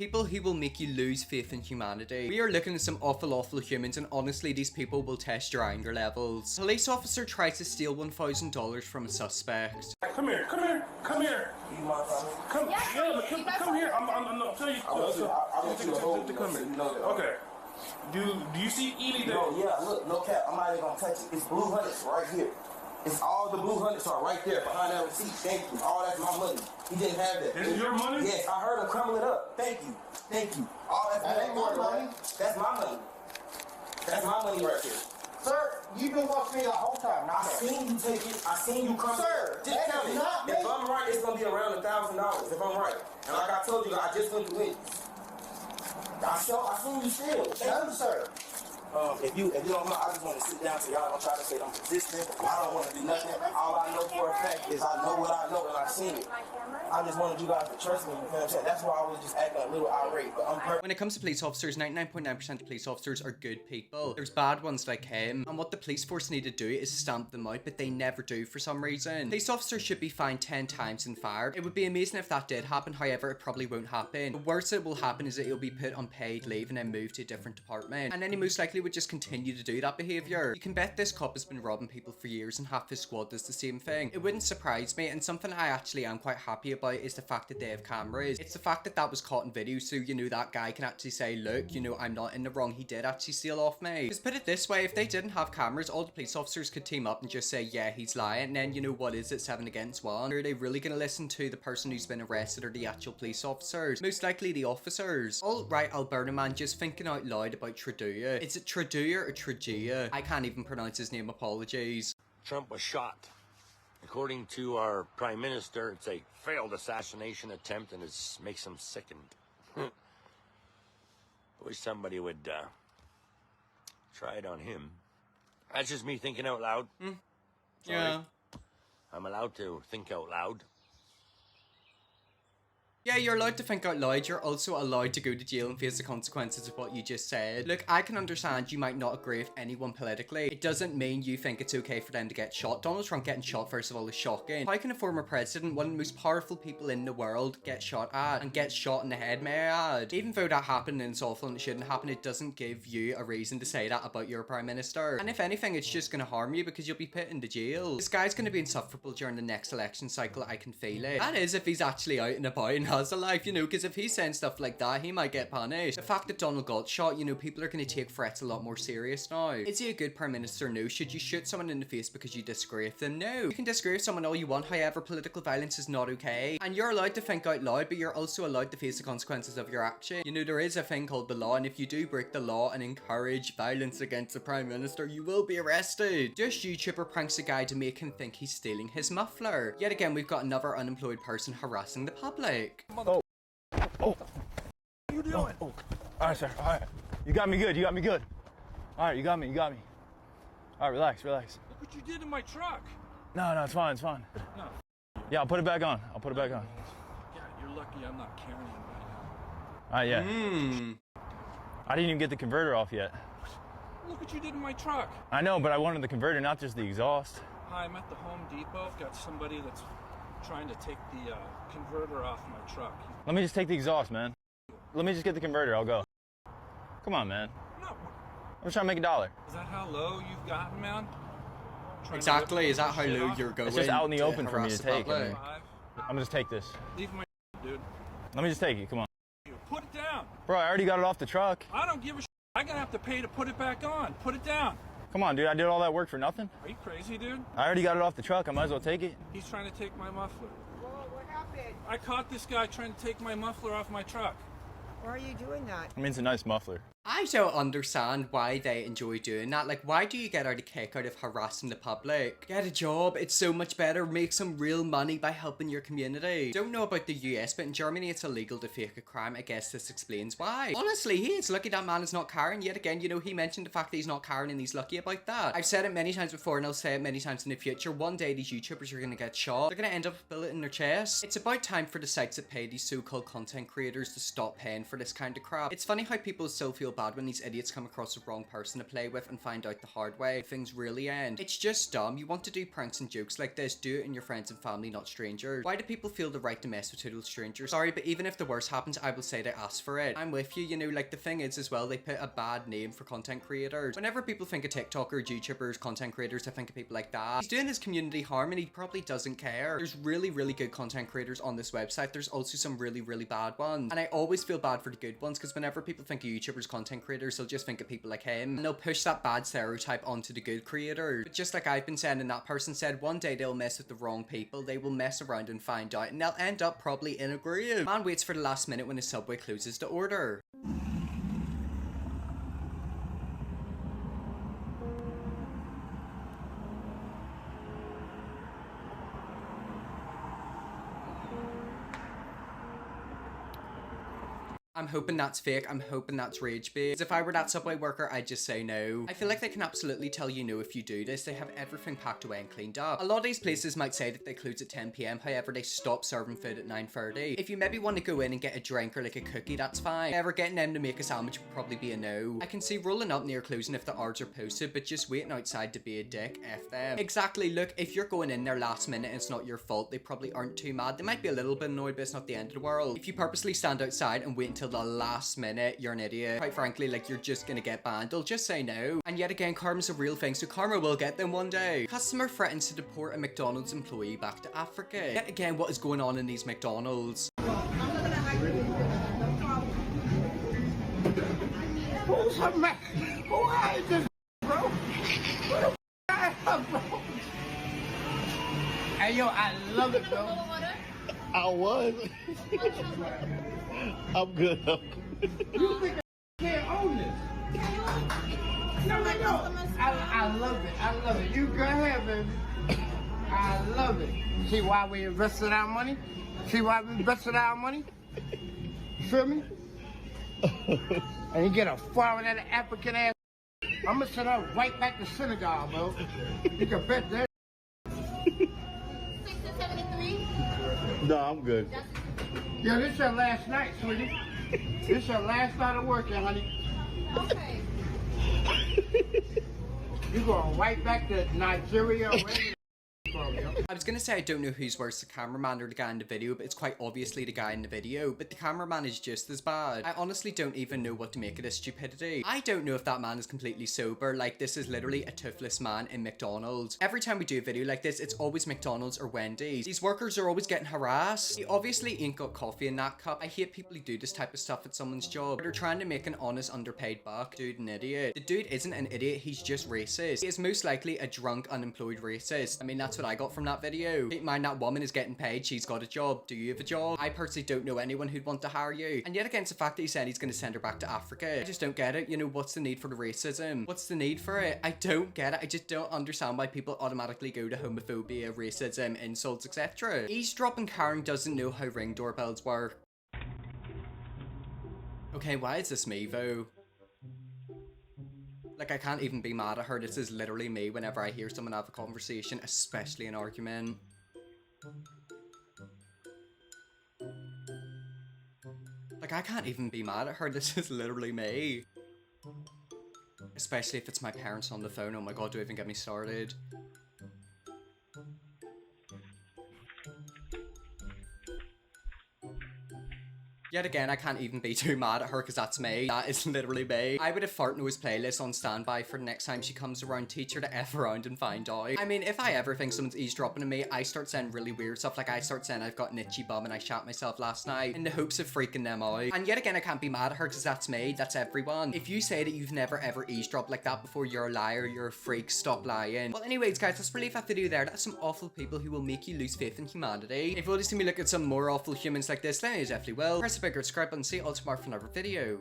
People who will make you lose faith in humanity. We are looking at some awful humans, and honestly these people will test your anger levels. Police officer tries to steal $1,000 from a suspect. Come here. You come here. I'm telling you. Come here. Okay. Do you see Ely there? No, yeah, look, no cap. I'm not even gonna touch it. It's blue hundreds right here. It's all the blue hundreds are right there behind that receipt. Thank you. All that's my money. He didn't have that. This is your money? Yes, I heard him crumble it up. Thank you. All that's my money. That's my money. That's my money right there. Sir, you've been watching me the whole time. I seen you take it. I seen you crumble it. Sir, just count it. If I'm right, it's gonna be around $1,000. If I'm right, and like I told you, I just went through it. I seen you still. Thank you, sir. If you don't mind, I just want to sit down so y'all don't try to say I'm resistant. I don't want to do nothing. All I know for a fact is I know what I know and I seen it. I just wanted you guys to trust me, you know what I'm saying? That's why I was just acting a little irate, but I'm When it comes to police officers, 99.9% of police officers are good people. There's bad ones like him, and what the police force need to do is stamp them out, but they never do for some reason. Police officers should be fined 10 times and fired. It would be amazing if that did happen, however, it probably won't happen. The worst that will happen is that he'll be put on paid leave and then moved to a different department, and then he most likely would just continue to do that behaviour. You can bet this cop has been robbing people for years and half his squad does the same thing. It wouldn't surprise me, and something I actually am quite happy about is the fact that they have cameras. It's the fact that that was caught in video, so you know that guy can actually say, look, you know, I'm not in the wrong, he did actually steal off me. Just put it this way, if they didn't have cameras, all the police officers could team up and just say, yeah, he's lying, and then, you know, what is it, 7 against 1? Are they really gonna listen to the person who's been arrested or the actual police officers? Most likely the officers. Alright, Alberta man, just thinking out loud about Trudeau. Is it Trudeau or Trudeau? I can't even pronounce his name, apologies. Trump was shot. According to our prime minister, it's a failed assassination attempt and it makes him sickened. I wish somebody would try it on him. That's just me thinking out loud. Yeah. I'm allowed to think out loud. Yeah, you're allowed to think out loud. You're also allowed to go to jail and face the consequences of what you just said. Look, I can understand you might not agree with anyone politically. It doesn't mean you think it's okay for them to get shot. Donald Trump getting shot, first of all, is shocking. How can a former president, one of the most powerful people in the world, get shot at and get shot in the head, may I add? Even though that happened and it's awful and it shouldn't happen, it doesn't give you a reason to say that about your prime minister. And if anything, it's just gonna harm you because you'll be put into jail. This guy's gonna be insufferable during the next election cycle. I can feel it. That is if he's actually out and about and has a life, you know, because if he's saying stuff like that, he might get punished. The fact that Donald got shot, you know, people are going to take threats a lot more serious now. Is he a good prime minister? No. Should you shoot someone in the face because you disagree with them? No. You can disagree with someone all you want, however, political violence is not okay. And you're allowed to think out loud, but you're also allowed to face the consequences of your action. You know, there is a thing called the law, and if you do break the law and encourage violence against the prime minister, you will be arrested. This YouTuber pranks a guy to make him think he's stealing his muffler. Yet again, we've got another unemployed person harassing the public. Oh, what are you doing? Oh. All right, sir. All right. You got me good. All right, you got me. All right, relax. Look what you did in my truck. No, it's fine. No. Yeah, I'll put it back on. Yeah, you're lucky I'm not carrying it right now. All right, yeah. I didn't even get the converter off yet. Look what you did in my truck. I know, but I wanted the converter, not just the exhaust. Hi, I'm at the Home Depot. Got somebody that's trying to take the converter off my truck. Let me just take the exhaust, man. Let me just get the converter. I'll go. Come on, man. No. I'm trying to make $1. Is that how low you've gotten, man? Exactly. Is that how low you're going? It's just out in the open for me to take. I'm gonna just take this. Leave my dude. Let me just take it. Come on. Put it down. Bro, I already got it off the truck. I don't give a shit. I'm gonna have to pay to put it back on. Put it down. Come on, dude. I did all that work for nothing. Are you crazy, dude? I already got it off the truck. I might as well take it. He's trying to take my muffler. Whoa, what happened? I caught this guy trying to take my muffler off my truck. Why are you doing that? I mean, it's a nice muffler. I don't understand why they enjoy doing that. Like, why do you get out a kick out of harassing the public? Get a job. It's so much better. Make some real money by helping your community. Don't know about the US, but in Germany it's illegal to fake a crime. I guess this explains why. Honestly, he is lucky that man is not carrying. Yet again, you know, he mentioned the fact that he's not carrying and he's lucky about that. I've said it many times before and I'll say it many times in the future. One day these YouTubers are gonna get shot. They're gonna end up with a bullet in their chest. It's about time for the sites that pay these so-called content creators to stop paying for this kind of crap. It's funny how people still feel feel bad when these idiots come across the wrong person to play with and find out the hard way how things really end. It's just dumb. You want to do pranks and jokes like this, do it in your friends and family, not strangers. Why do people feel the right to mess with total strangers? Sorry, but even if the worst happens, I will say they asked for it. I'm with you, you know, like the thing is as well, they put a bad name for content creators. Whenever people think of TikTokers, YouTubers, content creators, I think of people like that. He's doing his community harm and he probably doesn't care. There's really good content creators on this website. There's also some really bad ones. And I always feel bad for the good ones because whenever people think of YouTubers, content creators, they'll just think of people like him. And they'll push that bad stereotype onto the good creators. But just like I've been saying and that person said, one day they'll mess with the wrong people. They will mess around and find out and they'll end up probably in a grave. Man waits for the last minute when his Subway closes to order. I'm hoping that's fake. I'm hoping that's rage bait. Because if I were that Subway worker, I'd just say no. I feel like they can absolutely tell you no if you do this. They have everything packed away and cleaned up. A lot of these places might say that they close at 10 PM. However, they stop serving food at 9:30. If you maybe want to go in and get a drink or like a cookie, that's fine. However, getting them to make a sandwich would probably be a no. I can see rolling up near closing if the hours are posted, but just waiting outside to be a dick, F them. Exactly, look, if you're going in there last minute and it's not your fault, they probably aren't too mad. They might be a little bit annoyed, but it's not the end of the world. If you purposely stand outside and wait until the last minute, you're an idiot. Quite frankly, like, you're just gonna get banned. They'll just say no. And yet again, karma's a real thing, so karma will get them one day. Customer threatens to deport a McDonald's employee back to Africa. Yet again, what is going on in these McDonald's? Who's her man? Who hired this, bro? What the I am, bro? Hey, yo, I love it, bro. I was. I'm good. You think I can't own this? No. I love it. I love it. You go ahead, baby. I love it. See why we invested our money? See why we invested our money? You feel me? And you get a foreign and African ass. I'm gonna send her right back to Senegal, bro. You can bet that. 673? No, I'm good. Yeah, this your last night, sweetie. This your last night of working, honey. Okay. You going right back to Nigeria. I was gonna say I don't know who's worse, the cameraman or the guy in the video, but it's quite obviously the guy in the video, but the cameraman is just as bad. I honestly don't even know what to make of this stupidity. I don't know if that man is completely sober. Like, this is literally a toothless man in McDonald's. Every time we do a video like this, it's always McDonald's or Wendy's. These workers are always getting harassed. He obviously ain't got coffee in that cup. I hate people who do this type of stuff at someone's job. They're trying to make an honest underpaid buck. Dude, an idiot. The dude isn't an idiot, he's just racist. He is most likely a drunk, unemployed racist. I mean, that's what I got from that video. Keep in mind that woman is getting paid, she's got a job. Do you have a job? I personally don't know anyone who'd want to hire you. And yet against the fact that he said he's going to send her back to Africa, I just don't get it. You know, what's the need for the racism? What's the need for it? I don't get it. I just don't understand why people automatically go to homophobia, racism, insults, etc. Eavesdropping Karen doesn't know how ring doorbells work. Okay, why is this me though? Like, I can't even be mad at her. This is literally me whenever I hear someone have a conversation, especially an argument. Like, I can't even be mad at her. This is literally me. Especially if it's my parents on the phone. Oh my god, don't even get me started. Yet again, I can't even be too mad at her because that's me. That is literally me. I would have fart noise playlist on standby for the next time she comes around, teach her to F around and find out. I mean, if I ever think someone's eavesdropping on me, I start saying really weird stuff. Like, I start saying I've got an itchy bum and I shat myself last night in the hopes of freaking them out. And yet again, I can't be mad at her because that's me. That's everyone. If you say that you've never ever eavesdropped like that before, you're a liar, you're a freak, stop lying. Well, anyways, guys, let's leave that video there. That's some awful people who will make you lose faith in humanity. If you want to see me look at some more awful humans like this, then you definitely will. Press the bigger subscribe button, see you all tomorrow for another video.